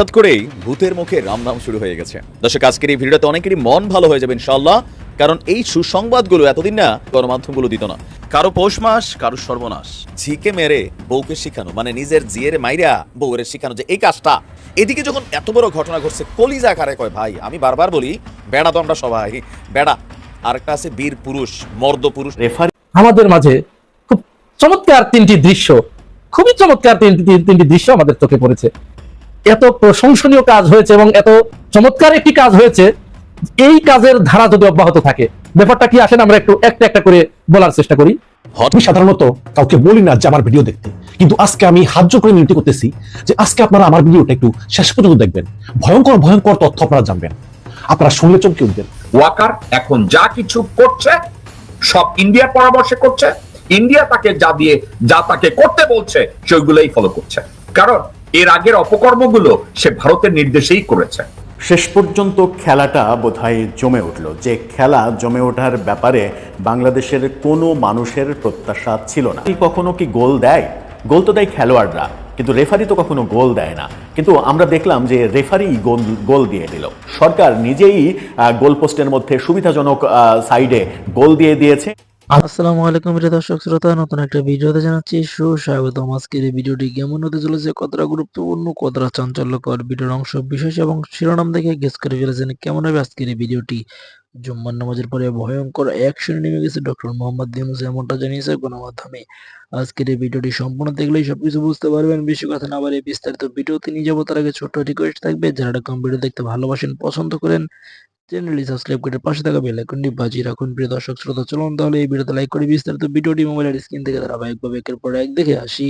হঠাৎ করেই ভূতের মুখে রাম নাম শুরু হয়ে গেছে। দর্শক, আজকের এই ভিডিওতে অনেকেরই মন ভালো হয়ে যাবে ইনশাআল্লাহ, কারণ এই সুসংবাদগুলো এতদিন না গণমাধ্যমগুলো দিত না। কারো পৌষ মাস, কারো সর্বনাশ। ঝিকে মেরে বউকে শিখানো, মানে নিজের জিয়ের মাইরা বউরে শিখানো যে এই কাজটা। এদিকে যখন এত বড় ঘটনা ঘটছে, কলিজা কারে কয় ভাই। আমি বারবার বলি, বেড়া তো আমরা সবাই বেড়া, আরেকটা আছে বীর পুরুষ, মর্দ পুরুষ। রেফারি আমাদের মাঝে খুব চমৎকার তিনটি দৃশ্য, খুবই চমৎকার তিনটি দৃশ্য আমাদের চোখে পড়েছে। এত প্রশংসনীয় কাজ হয়েছে এবং এত চমৎকার একটি কাজ হয়েছে। এই কাজের ধারা যদি অব্যাহত থাকে, ব্যাপারটা কি আসেন আমরা একটু একটা একটা করে বলার চেষ্টা করি। আমি সাধারণত কাউকে বলি না যে আমার ভিডিও দেখতে, কিন্তু আজকে আমি হাত জোর করে মিনতি করতেছি যে আজকে আপনারা আমার ভিডিওটা একটু শেষ পর্যন্ত দেখবেন। ভয়ঙ্কর ভয়ঙ্কর তথ্য আপনারা জানবেন, আপনারা শুনলে চমকে উঠবেন। ওয়াকার এখন যা কিছু করছে সব ইন্ডিয়ার পরামর্শে করছে। ইন্ডিয়া তাকে যা তাকে করতে বলছে সেগুলোই ফলো করছে, কারণ এর আগের অপকর্মগুলো সে ভারতের নির্দেশেই করেছে। শেষ পর্যন্ত খেলাটা বোধহয় জমে উঠল। যে খেলা জমে ওঠার ব্যাপারে বাংলাদেশের কোনো মানুষের প্রত্যাশা ছিল না। কখনো কি গোল দেয়? গোল তো দেয় খেলোয়াড়রা, কিন্তু রেফারি তো কখনো গোল দেয় না। কিন্তু আমরা দেখলাম যে রেফারি গোল দিয়ে দিল। সরকার নিজেই গোল পোস্টের মধ্যে সুবিধাজনক সাইডে গোল দিয়ে দিয়েছে। আসসালামু আলাইকুম প্রিয় দর্শক শ্রোতা, নতুন একটা ভিডিওতে জানাচ্ছি সুস্বাগতম। আজকের এই ভিডিওটি কেমন হতে চলেছে, কতটা গুরুত্বপূর্ণ, কতটা চাঞ্চল্যকর, ভিডিওর অংশ বিশেষ এবং শিরোনাম দেখে গেস করে ফেলেছেন কেমন হবে আজকের এই ভিডিওটি। জুম্মার নামাজের পরে ভয়ঙ্কর অ্যাকশনে নেমে গেছে ডক্টর মোহাম্মদ ইউনূস, এমনটা জানিয়েছে গণমাধ্যমে। আজকের এই ভিডিওটি সম্পূর্ণ দেখলেই সবকিছু বুঝতে পারবেন। বেশি কথা না বলে বিস্তারিত ভিডিওতে নিয়ে যাবো, তার আগে ছোট্ট রিকোয়েস্ট থাকবে, যারা কম ভিডিও দেখতে ভালোবাসেন, পছন্দ করেন, চ্যানেলটি সাবস্ক্রাইব করে পাশে থাকা বেল আইকনটি বাজিয়ে রাখুন। প্রিয় দর্শক শ্রোতা, চলুন তাহলে এই ভিডিওতে লাইক করে বিস্তারিত ভিডিওটি মোবাইলের স্ক্রিন থেকে ধারাবাহিকভাবে একের পর এক দেখে আসি।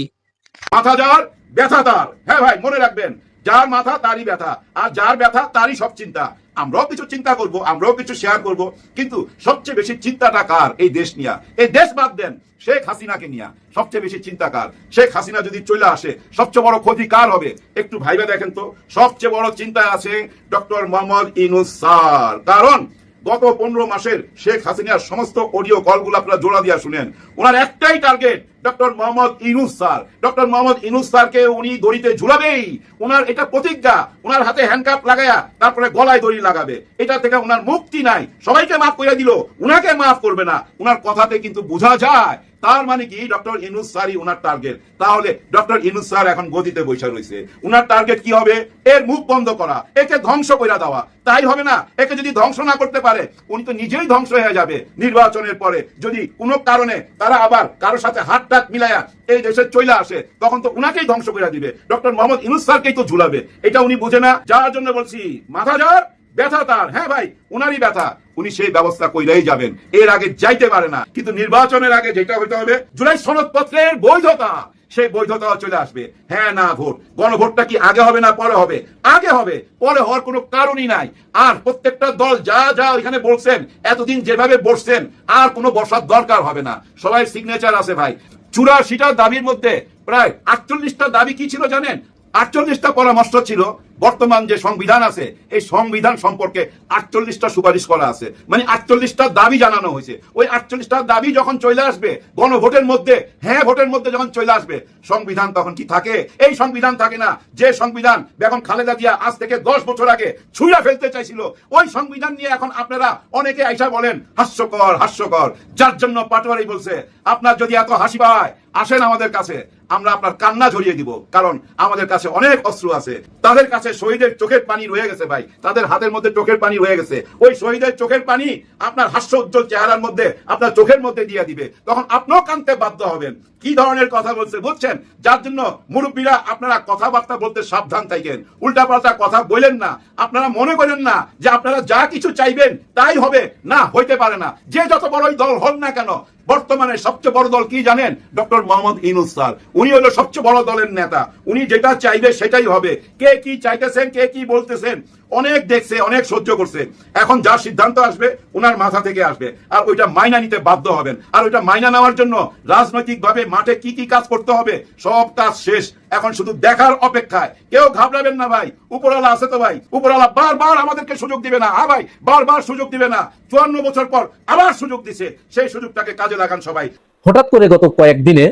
মাথা যার ব্যথা তার। হ্যাঁ ভাই, মনে রাখবেন, যার মাথা তারই ব্যথা, আর যার ব্যথা তারই সব চিন্তা। আমরাও কিছু চিন্তা করব, আমরাও কিছু শেয়ার করব, কিন্তু সবচেয়ে বেশি চিন্তাটা কার? এই দেশ নিয়া। এই দেশ বাদ দেন, শেখ হাসিনাকে নিয়া সবচেয়ে বেশি চিন্তা কার? শেখ হাসিনা যদি চলে আসে, সবচেয়ে বড় ক্ষতি কার হবে? একটু ভাইবা দেখেন তো। সবচেয়ে বড় চিন্তা আছে ডক্টর মোহাম্মদ ইউনূস স্যার। কারণ গত 15 মাসের শেখ হাসিনার সমস্ত অডিও কলগুলো আপনারা জোড়া দিয়া শুনেন। ওনার একটাই target, doctor Mohammad Yunus sir. Doctor Mohammad Yunus স্যারকে উনি দড়িতে ঝুলাবেই। ওনার এটা প্রতিজ্ঞা। ওনার হাতে হ্যান্ডকাপ লাগায়া তারপরে গলায় দড়ি লাগাবে। এটা থেকে ওনার মুক্তি নাই। সবাইকে মাফ করে দিল, উনাকে মাফ করবে না। ওনার কথাতে কিন্তু বোঝা যায় তার মানে কি ডক্টর ইউনূস স্যারই ওনার টার্গেট। তাহলে ডক্টর ইউনূস স্যার এখন গদিতে বসে রয়েছে। ওনার টার্গেট কি হবে? এর মুখ বন্ধ করা, একে ধ্বংস করে দেওয়া। তাই হবে না? একে যদি ধ্বংস না করতে পারে, উনি তো নিজেই ধ্বংস হয়ে যাবে নির্বাচনের পরে। যদি কোনো কারণে তারা আবার কারোর সাথে হাত টাত মিলায়া এই দেশে চলে আসে, তখন তো উনাকেই ধ্বংস করে দিবে। ডক্টর মোহাম্মদ ইউনূস স্যারকেই তো ঝুলাবে। এটা উনি বুঝে না, যার জন্য বলছি মাথা যার ব্যথা তার। হ্যাঁ ভাই, উনারই ব্যথা, উনি সেই ব্যবস্থা কইরাই যাবেন। এর আগে যাইতে পারে না, কিন্তু নির্বাচনের আগে যেটা হইতে হবে, জুলাই সনদপত্রের বৈধতা, সেই বৈধতা চলে আসবে। হ্যাঁ না ভোট, গণভোটটা কি আগে হবে না পরে হবে? আগে হবে, পরে হওয়ার কোনো কারণই নাই। আর প্রত্যেকটা দল যা যা এখানে বলছেন, এতদিন যেভাবে বসছেন, আর কোনো বসার দরকার হবে না। সবাই সিগনেচার আছে ভাই। 84টা দাবির মধ্যে প্রায় 48টা দাবি কি ছিল জানেন? 48টা পরামর্শ ছিল। বর্তমান যে সংবিধান আছে, এই সংবিধান সম্পর্কে 48টা সুপারিশ করা আছে, মানে 48টা দাবি জানানো হয়েছে। ওই 48টা দাবি যখন চলে আসবে গণভোটের মধ্যে, হ্যাঁ ভোটের মধ্যে যখন চলে আসবে, সংবিধান তখন কি থাকে? এই সংবিধান থাকে না। যে সংবিধান বেগম খালেদা জিয়া আজ থেকে 10 বছর আগে ছুঁড়ে ফেলতে চাইছিল, ওই সংবিধান নিয়ে এখন আপনারা অনেকে আইসা বলেন হাস্যকর হাস্যকর। যার জন্য পাটোয়ারি বলছে, আপনার যদি এত হাসি পায়, আসেন আমাদের কাছে, আমরা আপনার কান্না ঝরিয়ে দিব। কারণ আমাদের কাছে অনেক অস্ত্র আছে। তাদের কাছে শহীদের চোখের পানি রয়ে গেছে ভাই, তাদের হাতের মধ্যে চোখের পানি রয়ে গেছে। ওই শহীদের চোখের পানি আপনার হাস্য উজ্জ্বল চেহারার মধ্যে, আপনার চোখের মধ্যে দিয়ে দিবে। তখন আপনিও কাঁদতে বাধ্য হবেন। কি ধরনের কথা বলছে বুঝছেন? যার জন্য মুরব্বীরা আপনারা কথাবার্তা বলতে সাবধান থাকেন। উল্টাপাল্টা কথা বলেন না। আপনারা মনে করেন না যে আপনারা যা কিছু চাইবেন তাই হবে, না, হইতে পারে না। যে যত বড়ই দল হন না কেন, বর্তমানে সবচেয়ে বড় দল কি জানেন? Doctor Mohammad Yunus sir. উনি হলো সবচেয়ে বড় দলের নেতা। উনি যেটা চাইবে সেটাই হবে। কে কি চাইতেছেন, কে কি বলতেছেন, অনেক দেখছে, অনেক সহ্য করছে। এখন যা সিদ্ধান্ত আসবে ওনার মাথা থেকে আসবে, আর ওইটা মাইনা নিতে বাধ্য হবেন। আর ওইটা মাইনা নেওয়ার জন্য রাজনৈতিক ভাবে মাঠে কি কি কাজ করতে হবে, সব কাজ শেষ। এখন শুধু দেখার অপেক্ষায়। কেউ ঘাবড়াবেন না ভাই, উপরওয়ালা আছে তো ভাই। উপরওয়ালা বারবার আমাদেরকে সুযোগ দিবে না। হ্যাঁ ভাই, বারবার সুযোগ দিবে না। 54 বছর পর আবার সুযোগ দিছে, সেই সুযোগটাকে কাজে লাগান সবাই। হঠাৎ করে গত কয়েকদিনে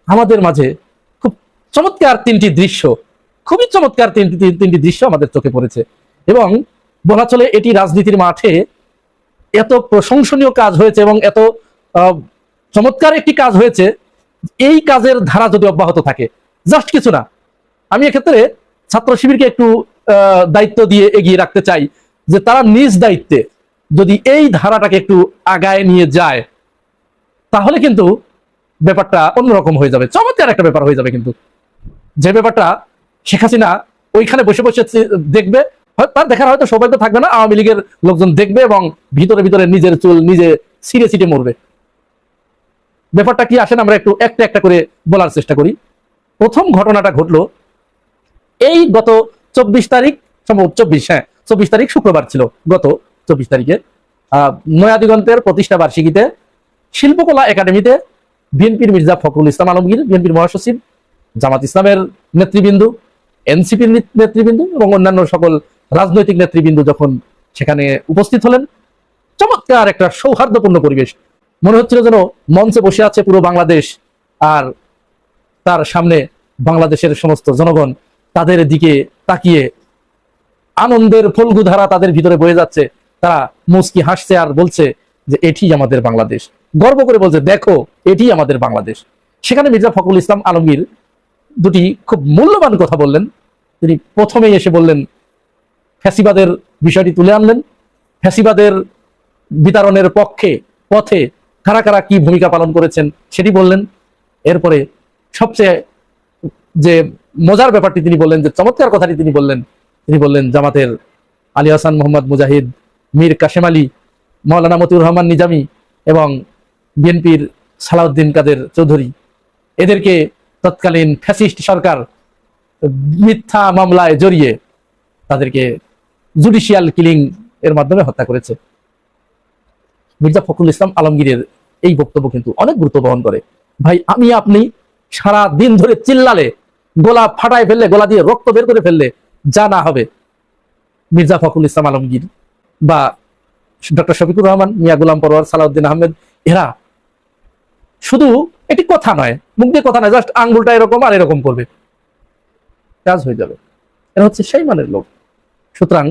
আমাদের মাঝে খুব চমৎকার তিনটি দৃশ্য, খুবই চমৎকার তিনটি দৃশ্য আমাদের চোখে পড়েছে। এবং বলা চলে এটি রাজনীতির মাঠে এত প্রশংসনীয় কাজ হয়েছে এবং এত চমৎকার একটি কাজ হয়েছে, এই কাজের ধারা যদি অব্যাহত থাকে, জাস্ট কিছু না, আমি এক্ষেত্রে ছাত্র শিবিরকে একটু দায়িত্ব দিয়ে এগিয়ে রাখতে চাই যে তারা নিজ দায়িত্বে যদি এই ধারাটাকে একটু আগায় নিয়ে যায়, তাহলে কিন্তু ব্যাপারটা অন্যরকম হয়ে যাবে, চমৎকার একটা ব্যাপার হয়ে যাবে। কিন্তু যে ব্যাপারটা শেখ হাসিনা ওইখানে বসে বসে দেখবে, তার দেখার হয়তো সৌভাগ্য থাকবে না, আওয়ামী লীগের লোকজন দেখবে এবং ভিতরে ভিতরে নিজের চুল নিজে ছিঁড়ে ছিটে মরবে। ব্যাপারটা কি আসেন আমরা একটু একটা একটা করে বলার চেষ্টা করি। প্রথম ঘটনাটা ঘটলো এই গত 24 তারিখ, সম্ভবত 24 তারিখ শুক্রবার ছিল, গত 24 তারিখে নয়াদিগন্তের প্রতিষ্ঠা বার্ষিকীতে শিল্পকলা একাডেমিতে বিএনপির মির্জা ফখরুল ইসলাম আলমগীর, বিএনপির মহাসচিব, জামাত ইসলামের নেতৃবৃন্দ, এনসিপির নেতৃবৃন্দ এবং অন্যান্য সকল রাজনৈতিক নেতৃবৃন্দ যখন সেখানে উপস্থিত হলেন, চমৎকার একটা সৌহার্দ্যপূর্ণ পরিবেশ, মনে হচ্ছিল যেন মঞ্চে বসে আছে পুরো বাংলাদেশ আর তার সামনে বাংলাদেশের সমস্ত জনগণ তাদের দিকে তাকিয়ে আনন্দের ফল্গুধারা তাদের ভিতরে বয়ে যাচ্ছে, তারা মুচকি হাসছে আর বলছে যে এটি আমাদের বাংলাদেশ, গর্ব করে বলছে দেখো এটি আমাদের বাংলাদেশ। সেখানে মির্জা ফখরুল ইসলাম আলমগীর দুটি খুব মূল্যবান কথা বললেন। তিনি প্রথমেই এসে বললেন, ফ্যাসিবাদের বিষয়টি তুলে আনলেন, ফ্যাসিবাদের বিতরণের পথে কারা কারা কি ভূমিকা পালন করেছেন সেটি বললেন। এরপরে সবচেয়ে যে মজার ব্যাপারটি তিনি বললেন, যে চমৎকার কথাটি তিনি বললেন জামাতের আলী হাসান মোহাম্মদ মুজাহিদ, মীর কাশেম আলী, মাওলানা মতিউর রহমান নিজামী এবং বিএনপির সালাউদ্দিন কাদের চৌধুরী, এদেরকে তৎকালীন ফ্যাসিস্ট সরকার মিথ্যা মামলায় জড়িয়ে তাদেরকে জুডিশিয়াল কিলিং এর মাধ্যমে হত্যা করেছে। মির্জা ফখরুল ইসলাম আলমগীরের এই বক্তব্য কিন্তু অনেক গুরুত্ব বহন করে। ভাই আমি আপনি সারা দিন ধরে চিল্লালে, গলা ফাটায় ফেললে, গলা দিয়ে রক্ত বের করে ফেললে যা না হবে, মির্জা ফখরুল ইসলাম আলমগীর বা ডক্টর শফিকুর রহমান, মিয়া গোলাম পরোয়ার, সালাউদ্দিন আহমেদ, এরা শুধু এটি কথা নয়, মুখ দিয়ে কথা নয়, জাস্ট আঙ্গুলটা এরকম আর এরকম করবে, কাজ হয়ে যাবে। এরা হচ্ছে সেই মানের লোক। সুতরাং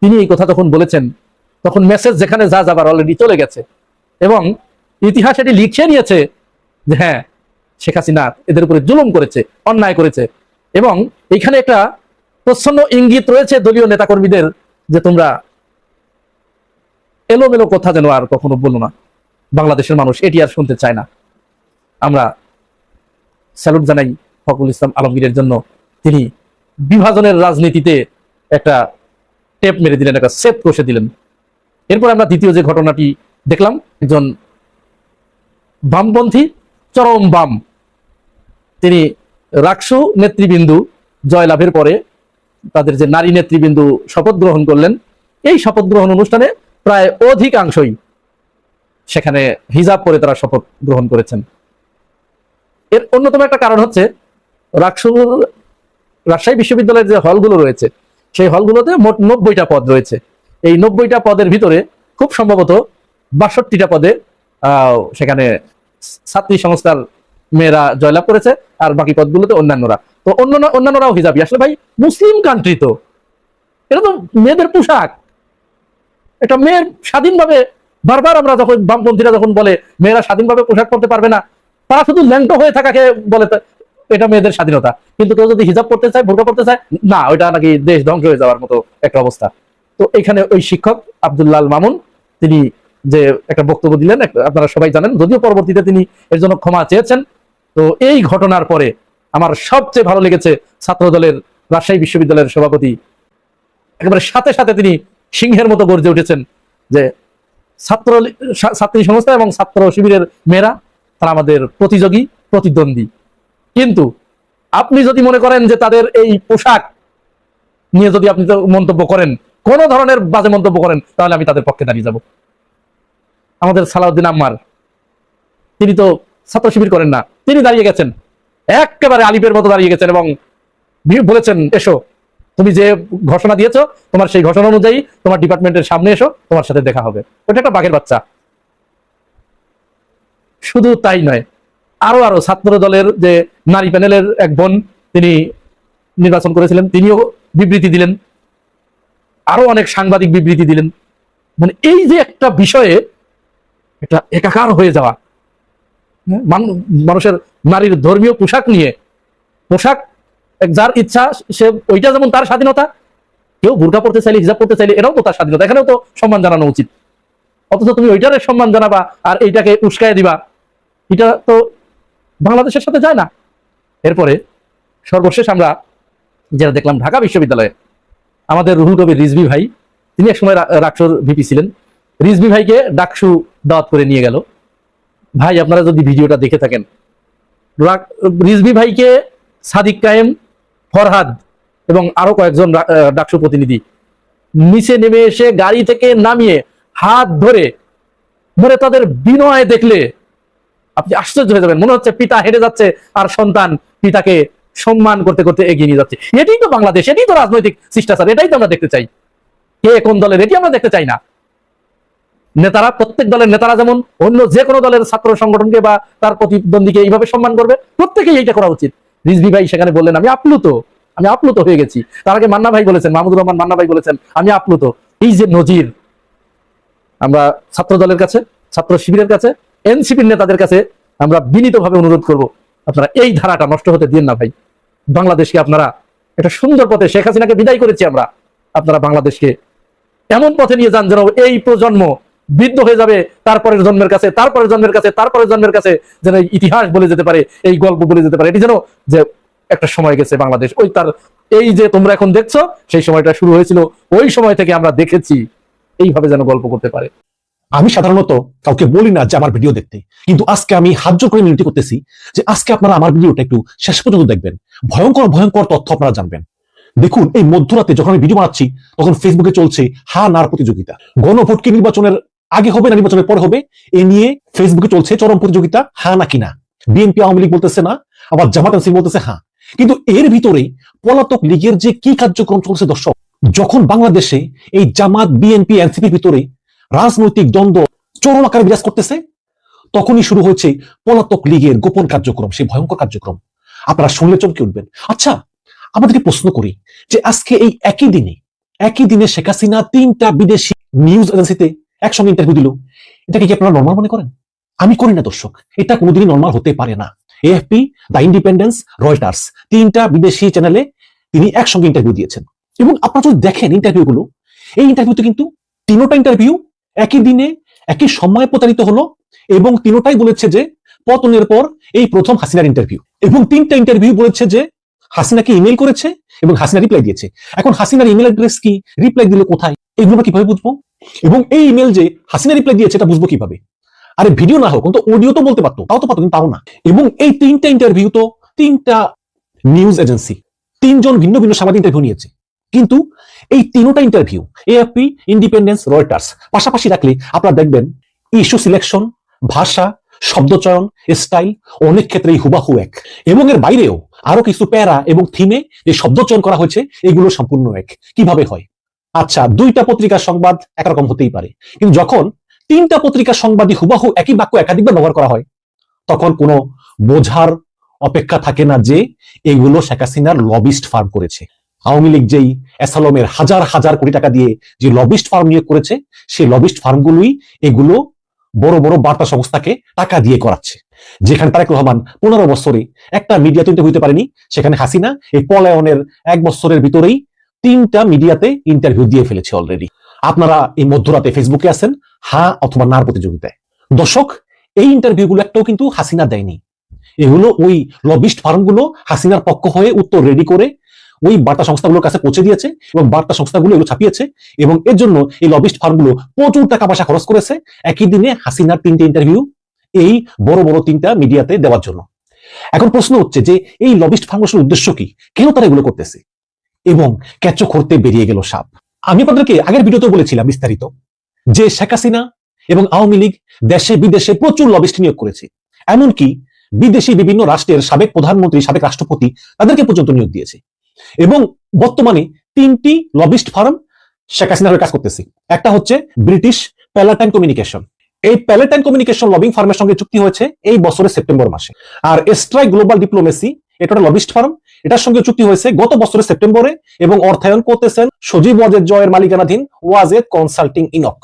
তিনি এই কথা যখন বলেছেন, তখন মেসেজ যেখানে যা যাবার অলরেডি চলে গেছে এবং ইতিহাস এটি লিখে নিয়েছে যে হ্যাঁ, শেখ হাসিনা এদের উপরে জুলুম করেছে, অন্যায় করেছে। এবং এখানে একটা প্রচ্ছন্ন ইঙ্গিত রয়েছে দলীয় নেতাকর্মীদের যে তোমরা এলোমেলো কথা যেন আর কখনো বলো না, বাংলাদেশের মানুষ এটি আর শুনতে চায় না। আমরা স্যালুট জানাই ফখরুল ইসলাম আলমগীরের জন্য, তিনি বিভাজনের রাজনীতিতে একটা টেপ মেরে দিলেন, একটা সেট কষে দিলেন। এরপর আমরা দ্বিতীয় যে ঘটনাটি দেখলাম, একজন বামপন্থী, চরম বাম, তিনি রাকসু নেতৃবৃন্দু জয়লাভের পরে তাদের যে নারী নেতৃবৃন্দু শপথ গ্রহণ করলেন, এই শপথ গ্রহণ অনুষ্ঠানে প্রায় অধিকাংশই সেখানে হিজাব পরে তারা শপথ গ্রহণ করেছেন। এর অন্যতম একটা কারণ হচ্ছে রাজশাহী বিশ্ববিদ্যালয়ের যে হলগুলো রয়েছে, সেই হলগুলোতে মোট 90টা পদ রয়েছে। এই 90টা পদের ভিতরে খুব সম্ভবত 62টা পদে সেখানে ছাত্রী সংস্থার মেয়েরা জয়লাভ করেছে, আর বাকি পদগুলোতে অন্যান্যরা। তো অন্যান্যরাও হিজাবি। আসলে ভাই মুসলিম কান্ট্রি, তো এটা তো মেয়েদের পোশাক, এটা মেয়ের স্বাধীনভাবে, বারবার আমরা যখন বামপন্থীরা যখন বলে মেয়েরা স্বাধীনভাবে পোশাক পরতে পারবে না, তারা শুধু ল্যাংটো হয়ে থাকাকে বলে এটা মেয়েদের স্বাধীনতা। কিন্তু কেউ যদি হিজাব পড়তে চায়, বোরকা পড়তে চায়, না, ওইটা নাকি দেশ ধ্বংস হয়ে যাওয়ার মতো একটা অবস্থা। তো এখানে ওই শিক্ষক আব্দুল্লাহ মামুন তিনি যে একটা বক্তব্য দিলেন, আপনারা সবাই জানেন, যদিও পরবর্তীতে তিনি এর জন্য ক্ষমা চেয়েছেন। তো এই ঘটনার পরে আমার সবচেয়ে ভালো লেগেছে ছাত্র দলের রাজশাহী বিশ্ববিদ্যালয়ের সভাপতি একেবারে সাথে সাথে তিনি সিংহের মতো গর্জে উঠেছেন যে ছাত্রী সংস্থা এবং ছাত্র শিবিরের মেয়েরা তারা আমাদের প্রতিযোগী, প্রতিদ্বন্দ্বী। কিন্তু আপনি যদি মনে করেন যে তাদের এই পোশাক নিয়ে যদি আপনি মন্তব্য করেন, কোন ধরনের বাজে মন্তব্য করেন, তাহলে আমি তাদের পক্ষে দাঁড়িয়ে যাব। আমাদের সালাউদ্দিন আম্মার, তিনি তো ছাত্র শিবির করেন না, তিনি দাঁড়িয়ে গেছেন, একেবারে আলিপের মতো দাঁড়িয়ে গেছেন এবং বলেছেন এসো, তুমি যে ঘোষণা দিয়েছো তোমার সেই ঘোষণা অনুযায়ী তোমার ডিপার্টমেন্টের সামনে এসো, তোমার সাথে দেখা হবে। ওটা একটা বাঘের বাচ্চা। শুধু তাই নয়, আরো ছাত্র দলের যে নারী প্যানেলের এক বোন, তিনি নির্বাচন করেছিলেন, তিনিও বিবৃতি দিলেন, আরো অনেক সাংবাদিক বিবৃতি দিলেন। মানে এই যে একটা বিষয়ে একটা একাকার হয়ে যাওয়া, মানুষের নারীর ধর্মীয় পোশাক নিয়ে, পোশাক যার ইচ্ছা সে ওইটা যেমন তার স্বাধীনতা, কেউ বুরকা পড়তে চাইলে, হিজাব পড়তে চাইলে এটাও তো তার স্বাধীনতা, এখানেও তো সম্মান জানানো উচিত। অথচ তুমি ওইটার সম্মান জানাবা আর এইটাকে উস্কায় দিবা, এটা তো বাংলাদেশের সাথে যায় না। এরপরে সর্বশেষ আমরা যেটা দেখলাম ঢাকা বিশ্ববিদ্যালয়ে আমাদের রুহুল কবির রিজভী ভাই, তিনি একসময় রাকসুর ভিপি ছিলেন, রিজভী ভাইকে ডাকসু দাওয়াত করে নিয়ে গেল। ভাই আপনারা যদি ভিডিওটা দেখে থাকেন, রিজভী ভাইকে সাদিক কায়েম, ফরহাদ এবং আরো কয়েকজন ডাকসু প্রতিনিধি নিচে নেমে এসে গাড়ি থেকে নামিয়ে হাত ধরে ধরে তাদের বিনয় দেখলে আপনি আশ্চর্য হয়ে যাবেন। মনে হচ্ছে পিতা হেরে যাচ্ছে আর সন্তান পিতাকে সম্মান করতে করতে এগিয়ে নিয়ে যাচ্ছে। এটাই তো বাংলাদেশ, এটাই তো রাজনৈতিক শিষ্টাচার, এটাই তো আমরা দেখতে চাই। কে কোন দলের এটি আমরা দেখতে চাই না। নেতারা, প্রত্যেক দলের নেতারা যেমন অন্য যে কোনো দলের ছাত্র সংগঠনকে বা তার প্রতিদ্বন্দ্বীকে এইভাবে সম্মান করবে, প্রত্যেকেই এইটা করা উচিত। রিজভী ভাই সেখানে বললেন আমি আপ্লুত হয়ে গেছি। তার আগে মান্না ভাই বলেছেন, মাহমুদুর রহমান মান্না ভাই বলেছেন আমি আপ্লুত। এই যে নজির, আমরা ছাত্র দলের কাছে, ছাত্র শিবিরের কাছে, এনসিপির নেতাদের কাছে আমরা বিনীতভাবে অনুরোধ করব, আপনারা এই ধারাটা নষ্ট হতে দিন না ভাই। বাংলাদেশকে আপনারা একটা সুন্দর পথে, শেখ হাসিনাকে বিদায় করেছি আমরা, আপনারা বাংলাদেশকে এমন পথে নিয়ে যান যেন এই প্রজন্ম বৃদ্ধ হয়ে যাবে, তারপরের জন্মের কাছে, তারপরের জন্মের কাছে, তারপরের জন্মের কাছে যেন ইতিহাস বলে যেতে পারে, এই গল্প বলে যেতে পারে। এটি যেন যে একটা সময় গেছে বাংলাদেশ, ওই তার এই যে তোমরা এখন দেখছো সেই সময়টা শুরু হয়েছিল, ওই সময় থেকে আমরা দেখেছি, এইভাবে যেন গল্প করতে পারে। আমি সাধারণত কাউকে বলি না যে আমার ভিডিও দেখতে, কিন্তু আজকে আমি হাত জোর করে মিনতি করতেছি যে আজকে আপনারা আমার ভিডিওটা একটু শেষ পর্যন্ত দেখবেন। ভয়ঙ্কর ভয়ঙ্কর তথ্য আপনারা জানবেন। দেখুন, এই মধ্যরাতে যখন আমি ভিডিও বানাচ্ছি তখন ফেসবুকে চলছে হা নার প্রতিযোগিতা। গণভোট কি নির্বাচনের আগে হবে না নির্বাচনের পরে হবে, এ নিয়ে ফেসবুকে চলছে চরম প্রতিযোগিতা, হা নাকি না। বিএনপি আওয়ামী লীগ বলতেছে না, আবার জামাত এনসিপি বলতেছে হ্যাঁ। কিন্তু এর ভিতরেই পলাতক লীগের যে কি কার্যক্রম চলছে দর্শক, যখন বাংলাদেশে এই জামাত বিএনপি এনসিপির ভিতরে রাজনৈতিক দ্বন্দ্ব চরম আকারে বিরাজ করতেছে, তখনই শুরু হয়েছে পলাতক লীগের গোপন কার্যক্রম, সেই ভয়ঙ্কর কার্যক্রম। আপনারা শুনলে চমকে উঠবেন। আচ্ছা, আমাদেরকে প্রশ্ন করি যে আজকে এই একই দিনে শেখ হাসিনা 3টা বিদেশি নিউজ এজেন্সিতে একসঙ্গে ইন্টারভিউ দিল। এটাকে কি আপনারা নর্মাল মনে করেন? আমি করি না দর্শক, এটা কোনোদিনই নর্মাল হতে পারে না। এএফপি, দ্য ইন্ডিপেন্ডেন্স, রয়টার্স, 3টা বিদেশি চ্যানেলে তিনি একসঙ্গে ইন্টারভিউ দিয়েছেন। এবং আপনারা যদি দেখেন ইন্টারভিউগুলো, এই ইন্টারভিউতে কিন্তু 3টা ইন্টারভিউ একই দিনে একই সময়ে প্রচারিত হলো, এবং 3টাই বলেছে যে পতনের পর এই প্রথম হাসিনার ইন্টারভিউ। এবং 3টা ইন্টারভিউ বলেছে যে হাসিনাকে ইমেল করেছে এবং হাসিনা রিপ্লাই দিয়েছে। এখন হাসিনার ইমেল অ্যাড্রেস কি, রিপ্লাই দিলে কোথায়, এগুলো আমরা কিভাবে বুঝবো? এবং এই ইমেল যে হাসিনা রিপ্লাই দিয়েছে এটা বুঝবো কিভাবে? আরে ভিডিও না হোক, কিন্তু অডিও তো বলতে পারতো, তাও তো পারতো, কিন্তু তাও না। এবং এই 3টা ইন্টারভিউ তো 3টা নিউজ এজেন্সি, 3জন ভিন্ন ভিন্ন সাংবাদিক ইন্টারভিউ নিয়েছে। কিন্তু এই 3টা ইন্টারভিউ এএফপি, ইন্ডিপেন্ডেন্স, রয়টার্স পাশাপাশি রাখলে আপনারা দেখবেন ইস্যু সিলেকশন, ভাষা, শব্দচয়ন, স্টাইল অনেক ক্ষেত্রেই হুবাহু এক। এবং এর বাইরেও আরো কিছু প্যারা এবং থিমে যে শব্দচয়ন করা হয়েছে এগুলো সম্পূর্ণ এক। কিভাবে হয়? আচ্ছা, 2টা পত্রিকার সংবাদ একরকম হতেই পারে, কিন্তু যখন 3টা পত্রিকার সংবাদই হুবাহু একই বাক্য একাধিকবার ব্যবহার করা হয়, তখন কোনো বোঝার অপেক্ষা থাকে না যে এগুলো শেখ হাসিনার লবিস্ট ফার্ম করেছে। আওয়ামী লীগ যেই অ্যাসালমের হাজার হাজার কোটি টাকা দিয়ে যে লবিস্ট ফার্ম নিয়োগ করেছে, সেই লবিস্ট ফার্মগুলোই এগুলো বড় বড় বার্তা সংস্থাকে টাকা দিয়ে করাচ্ছে। যেখানে তারেক রহমান 15 বছরে একটা মিডিয়াতে ইন্টারভিউ দিতে পারেনি, সেখানে হাসিনা এই পলায়নের 1 বছরের ভিতরেই 3টা মিডিয়াতে ইন্টারভিউ দিয়ে ফেলেছে অলরেডি। আপনারা এই মধ্যরাতে ফেসবুকে আছেন হা অথবা নার প্রতিযোগিতায়। দর্শক, এই ইন্টারভিউগুলো একটাও কিন্তু হাসিনা দেয়নি, এগুলো ওই লবিস্ট ফার্মগুলো হাসিনার পক্ষ হয়ে উত্তর রেডি করে ওই বার্তা সংস্থাগুলোর কাছে পৌঁছে দিয়েছে, এবং বার্তা সংস্থাগুলো এগুলো ছাপিয়েছে, এবং এর জন্য এই লবিস্ট ফার্মগুলো প্রচুর টাকা পয়সা খরচ করেছে একই দিনে হাসিনার 3টে ইন্টারভিউ এই বড় বড় 3টা মিডিয়াতে দেওয়ার জন্য। এখন প্রশ্ন হচ্ছে যে এই লবিস্ট ফার্মগুলোর উদ্দেশ্য কি, কেন তারা এগুলো করতেছে? এবং কেঁচো করতে বেরিয়ে গেল সাপ। আমি আপনাদেরকে আগের ভিডিওতে বলেছিলাম বিস্তারিত যে শেখ হাসিনা এবং আওয়ামী লীগ দেশে বিদেশে প্রচুর লবিস্ট নিয়োগ করেছে, এমনকি বিদেশি বিভিন্ন রাষ্ট্রের সাবেক প্রধানমন্ত্রী, সাবেক রাষ্ট্রপতি তাদেরকে পর্যন্ত নিয়োগ দিয়েছে। এবং বর্তমানে 3টি লবিস্ট ফার্ম শেখ হাসিনার হয়ে কাজ করতেছে। একটা হচ্ছে ব্রিটিশ প্যালাটাইন কমিউনিকেশন। এই প্যালাটাইন কমিউনিকেশন লবিং ফার্মের সঙ্গে চুক্তি হয়েছে এই বছরের সেপ্টেম্বর মাসে। আর স্ট্রাইক গ্লোবাল ডিপ্লোমেসি, এটা একটা লবিস্ট ফার্ম, এটার সঙ্গে চুক্তি হয়েছে গত বছরের সেপ্টেম্বরে এবং অর্থায়ন করতেছেন সজীব ওয়াজেদ জয়ের মালিকানাধীন ওয়াজেদ কনসাল্টিং ইনক।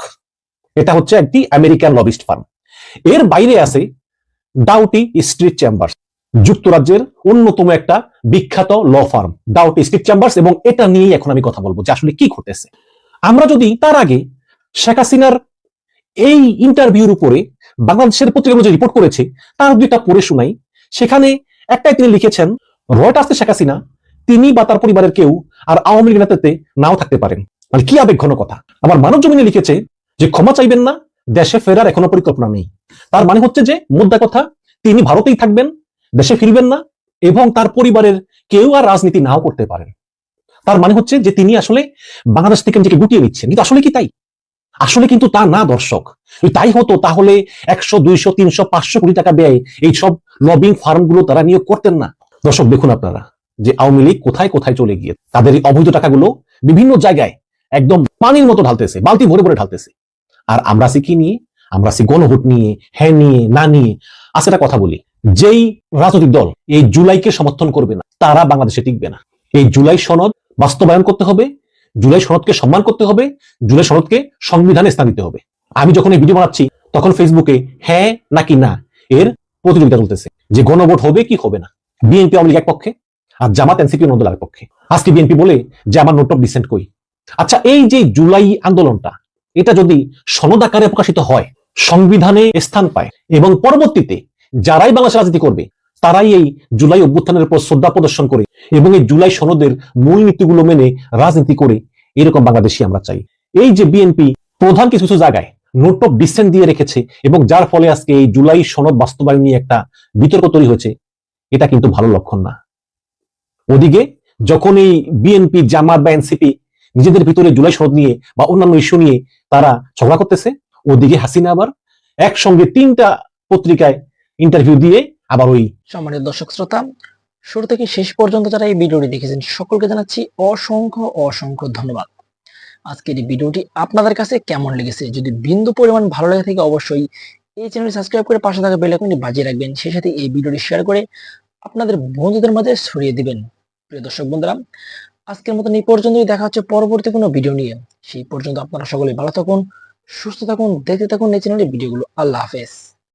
এটা হচ্ছে একটি আমেরিকান লবিস্ট ফার্ম। এর বাইরে আছে ডাউটি স্ট্রিট চেম্বার্স, যুক্তরাজ্যের অন্যতম একটা বিখ্যাত law firm Doughty Street Chambers, এবং এটা নিয়েই এখন আমি কথা বলবো যে আসলে কি ঘটেছে। আমরা যদি তার আগে শেখ হাসিনার এই ইন্টারভিউর উপরে বাংলাদেশের পত্রিকা যে রিপোর্ট করেছে তার দুইটা পড়ে শোনাই। সেখানে একটাই তিনি লিখেছেন, রয়টার্সে শেখ হাসিনা তিনি বা তার পরিবারের কেউ আর আওয়ামী লীগ নেতাতে নাও থাকতে পারেন। মানে কি আবেগঘন কথা। আবার মানব জমিনে লিখেছে যে ক্ষমা চাইবেন না, দেশে ফেরার এখনো পরিকল্পনা নেই। তার মানে হচ্ছে যে মোদ্দা কথা তিনি ভারতেই থাকবেন, দেশে ফিরবেন না, এবং তার পরিবারের কেউ আর রাজনীতি নাও করতে পারেন। তার মানে হচ্ছে যে তিনি আসলে বাংলাদেশ থেকে নিজেকে গুটিয়ে নিচ্ছেন। কিন্তু আসলে কি তাই? আসলে কিন্তু তা না দর্শক। যদি তাই হতো তাহলে 100, 200, 300, 500 কোটি টাকা ব্যয় এই সব লবিং ফার্মগুলো তারা নিয়োগ করতেন না। দর্শক দেখুন আপনারা যে আওয়ামী লীগ কোথায় কোথায় চলে গিয়ে তাদের এই অবৈধ টাকাগুলো বিভিন্ন জায়গায় একদম পানির মতো ঢালতেছে, বালতি ভরে ভরে ঢালতেছে। আর আমরা আছি কি নিয়ে? আমরা আছি গণভোট নিয়ে, হ্যাঁ নিয়ে, না নিয়ে। আচ্ছা একটা কথা বলি, যেই রাজনৈতিক দল এই জুলাইকে সমর্থন করবে না তারা বাংলাদেশে টিকবে না। এই জুলাই সনদ বাস্তবায়ন করতে হবে, জুলাই সনদকে সম্মান করতে হবে, জুলাই সনদকে সংবিধানে স্থান দিতে হবে। আমি যখন এই ভিডিও বানাচ্ছি তখন ফেসবুকে হ্যাঁ নাকি না এর প্রতিযোগিতা চলতেছে যে গণভোট হবে কি হবে না। বিএনপি আওয়ামী লীগ এক পক্ষে আর জামাত এনসিপি অন্য দলের পক্ষে। আজকে বিএনপি বলে যে আমার নোট অফ ডিসেন্ট কই। আচ্ছা, এই যে জুলাই আন্দোলনটা এটা যদি সনদ আকারে প্রকাশিত হয়, সংবিধানে স্থান পায়, এবং পরবর্তীতে যারাই বাংলাদেশ রাজনীতি করবে তারাই এই জুলাই অভ্যুত্থানের উপর শ্রদ্ধা প্রদর্শন করে এবং এই জুলাই সনদের মূল নীতিগুলো মেনে রাজনীতি করে, এরকম বাংলাদেশই আমরা চাই। এই যে বিএনপি প্রধান কিছু কিছু জায়গায় নোট অফ ডিসেন্ট দিয়ে রেখেছে এবং যার ফলে আজকে এই জুলাই সনদ বাস্তবায়ন নিয়ে একটা বিতর্ক তৈরি হয়েছে, এটা কিন্তু ভালো লক্ষণ না। ওদিকে যখন এই বিএনপি, জামাত বা এনসিপি নিজেদের ভিতরে জুলাই সনদ নিয়ে বা অন্যান্য ইস্যু নিয়ে তারা ঝগড়া করতেছে, ওদিকে হাসিনা আবার একসঙ্গে 3টা পত্রিকায় ইন্টারভিউ দিয়ে আবার ওই। সম্মানিত দর্শক শ্রোতা, শুরু থেকে শেষ পর্যন্ত যারা এই ভিডিওটি দেখেছেন সকলকে জানাচ্ছি অসংখ্য অসংখ্য ধন্যবাদ। আজকের এই ভিডিওটি আপনাদের কাছে কেমন লেগেছে? যদি বিন্দু পরিমাণ ভালো লেগে থাকে অবশ্যই এই চ্যানেলটি সাবস্ক্রাইব করে পাশে থাকা বেল আইকনটি বাজিয়ে রাখবেন। সেই সাথে এই ভিডিওটি শেয়ার করে আপনাদের বন্ধুদের মাঝে ছড়িয়ে দিবেন। প্রিয় দর্শক বন্ধুরা, আজকের মতন এই পর্যন্তই। দেখা হচ্ছে পরবর্তী কোনো ভিডিও নিয়ে। সেই পর্যন্ত আপনারা সকলে ভালো থাকুন, সুস্থ থাকুন, দেখতে থাকুন এই চ্যানেলের ভিডিওগুলো। আল্লাহ হাফেজ।